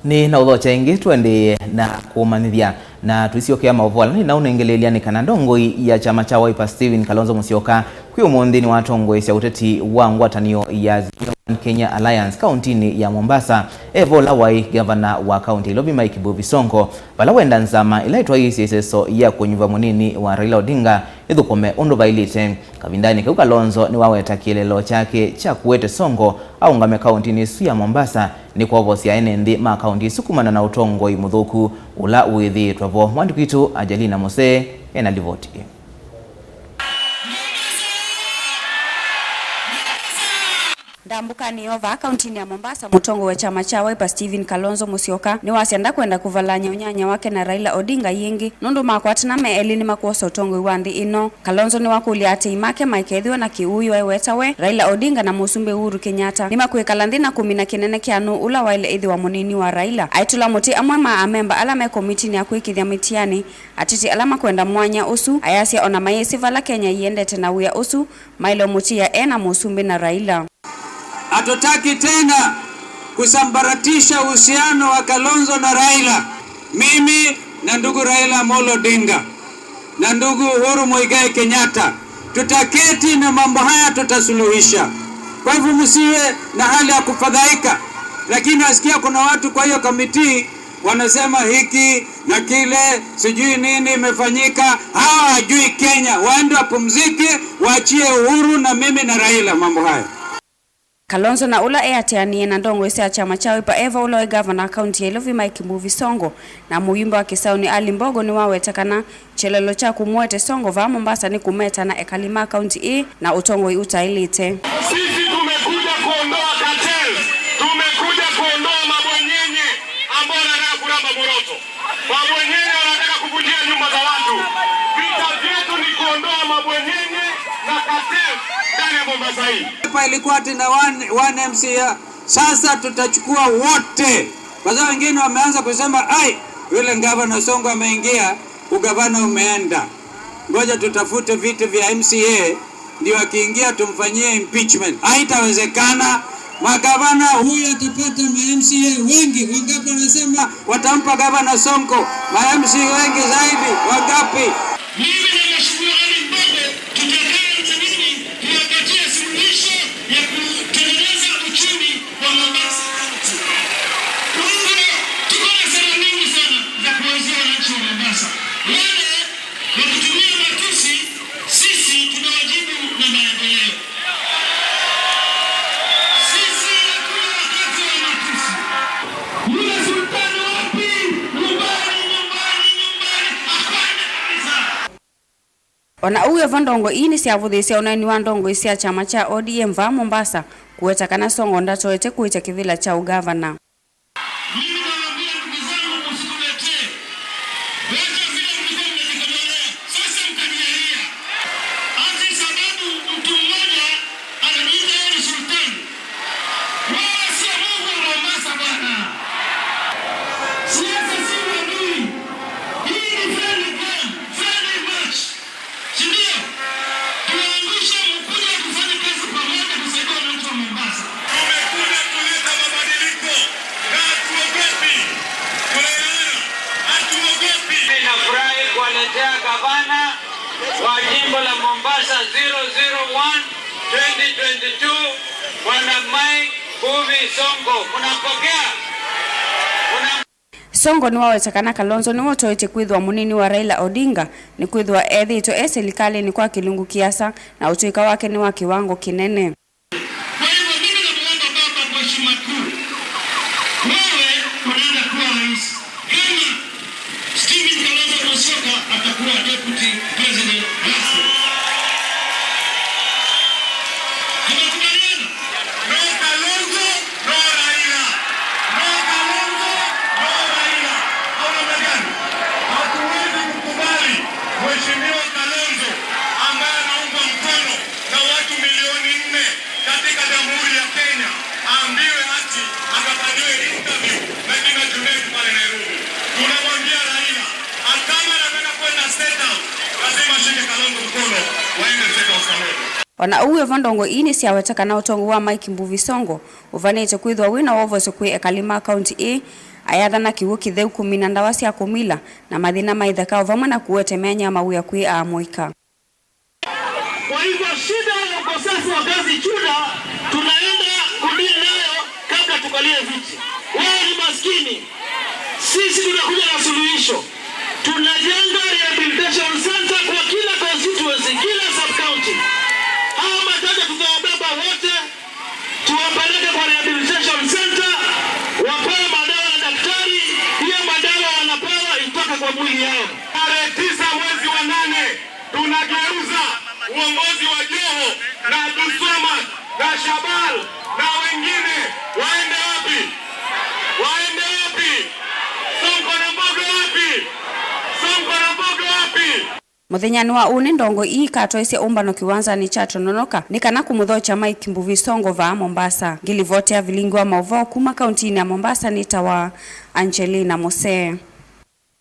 ni na udho chaingi tuende na kumanithia na tuisiokea mavola ni na unengelelia ni kanandongo ya chama cha Wiper Stephen Kalonzo Musyoka kwi umuthi ni watongo cia uteti wa ngwatanio ya Kenya Alliance kauntini ya Mombasa evola wai governor wa kaunti Lobi Mike Mbuvi Sonko bala wenda nzama ilaitwa isiseso ya kunyuva munini wa Raila Odinga ithukome undu vailite kavindani kwa Kalonzo ni waweta kielelo chake cha kuwete Sonko au ngame kauntini su ya Mombasa ni kwa vosi ya enendi ma kaunti sukumana na utongo imuthuku ula uithi twavo mwandikitu Ajalina Mose ena livoti. Ndambukani ova kauntini ya Mombasa mutongo wa chama cha Wiper Stephen Kalonzo Musyoka ni wasianda kwenda kuvalanya unyanya wake na Raila Odinga yingi nundu makwatana me elini makuosa utongo iwandi ino. Kalonzo ni wakulia ati imake maikethiwa na kiuyu ewetawe Raila Odinga na musumbe Uhuru Kenyatta ni makuikala nthina kumina kinene kianu ula waile ithi wa munini wa Raila aitula muti amwe ma amemba ala me komiti ni akuikithia mitiani atiti alama kwenda mwanya usu ayasia ona mayesi vala Kenya iendete na uya usu mailo muti ya ena musumbe na Raila. Hatutaki tena kusambaratisha uhusiano wa Kalonzo na Raila. Mimi na ndugu Raila Amolo Odinga na ndugu Uhuru Muigai Kenyatta tutaketi na mambo haya tutasuluhisha. Kwa hivyo msiwe na hali ya kufadhaika. Lakini nasikia kuna watu kwa hiyo kamiti wanasema hiki na kile sijui nini imefanyika. Hawa hajui Kenya, waende wapumzike, waachie Uhuru na mimi na Raila mambo haya. Kalonzo na ula eatianie na ndongo isia chama cha Wiper eva ula governor county ya Lobi Mike Mbuvi Sonko na muyimba wa Kisauni Ali Mbogo ni wawetakana chelelo cha kumwete Sonko va Mombasa ni kumeta na ekalima county hii na utongo utailite. Sisi tumekuja kuondoa cartel, tumekuja kuondoa mabwenyenye ambao wanataka kuramba moroto. Mabwenyenye wanataka kuvunjia nyumba za watu. Vita vyetu ni kuondoa mabwenyenye na cartel ndani ya Mombasa hii. Hapa ilikuwa tena one MCA, sasa tutachukua wote. Kwa sababu wengine wameanza kusema ai yule governor Sonko ameingia, ugavana umeenda. Ngoja tutafute vitu vya MCA ndio akiingia tumfanyie impeachment. Haitawezekana. Magavana huyu atapata MCA wengi. Wangapi wanasema watampa governor Sonko MCA wengi zaidi? Wangapi? Mimi ninashukuru Ali Mbogo tutakaa mjini kuwapatia suluhisho ya kutengeneza uchumi wa Mombasa. Tuko na sera nyingi sana za kuwezesha wananchi wa Mombasa. Wale wakitumia matusi, sisi tunawajibu na maendeleo. Sisi hakuna wakati wa matusi. Yule sultani wapi? Hapana kabisa. Ona uyo vandongo ini siavudhisia unani wa ndongo isia chama cha ODM va Mombasa kuwetakana Sonko ndatoete kuita kivila cha ugavana. Mimi nawaambia ndugu zangu msituletee. Wacha vile mlikuwa mnajikojolea. Sasa mkanialia. Ati sababu mtu mmoja anajiita yeye ni sultani. Wala sio Mungu wa Mombasa bwana. Siasa si uadui. Hii ni friendly game, friendly match. Sindio? Tunaangusha mkuja kufanya kazi pamoja kusaidia wananchi wa Mombasa. Tumekuja kuleta mabadiliko na hatuogopi. Tuelewana, hatuogopi. Ninafurahi kuwaletea gavana wa jimbo la Mombasa 001 2022 Bwana Mike Mbuvi Sonko. Unapokea? Sonko ni wawetakana Kalonzo ni wotoete kwithwa munini wa Raila Odinga ni kwithwa ethito serikali ni kwa kilungu kiasa na utuika wake ni wa kiwango kinene. Kwa hivyo mimi namuomba baba kwa heshima kuu. Wewe unaenda kuwa rais. Kama Stephen Kalonzo Musyoka atakuwa deputy president rasmi. Tunakubaliana? No Kalonzo, no Raila. No Kalonzo, no Raila. Au namna gani? Hatuwezi kukubali Mheshimiwa Kalonzo ambaye anaungwa mkono na watu milioni 4 katika Jamhuri ya Kenya aambiwe ati akafanyiwe interview na kina Junet pale Nairobi. Tunamwambia Raila kama anataka kwenda State House lazima shike Kalonzo mkono waende State House pamoja. Ona uwe vandongo ini siawetakana utongo wa Mike Mbuvi Sonko uvanite kwithwa wina wovoso kwi ekalima county A ayathana kiwu kitheu kumina ndawa cia kumila na mathina maithekao vamwe na kuwetemea nyama uya kwi amoika. Kwa hivyo shida ya ukosefu wa kazi CHUDA tunaenda kudia nayo kabla tukalie viti. Wao ni maskini, sisi tunakuja na suluhisho. Tunajenga rehabilitation center kwa kila constituency, kila sub county. Hao mataja tutawabeba wote, tuwapeleke kwa rehabilitation center, wapewe madawa na daktari, hiyo madawa wanapewa itoke kwa mwili yao. Tarehe 9 mwezi wa 8 tunageuza uongozi wa Joho na Abdulswamad na Shabal na wengine waende wapi? Waende wapi? Sonko na Mbogo wapi? Sonko na Mbogo wapi? Muthenyani wa uni ndongo ii katoesia umbano kiwanzani cha Tononoka nikana kumuthocha Mike Mbuvi Songo va Mombasa. Ngilivotea vilingi wa mauvao kuma kauntini ya Mombasa nitawa Angelina Mose.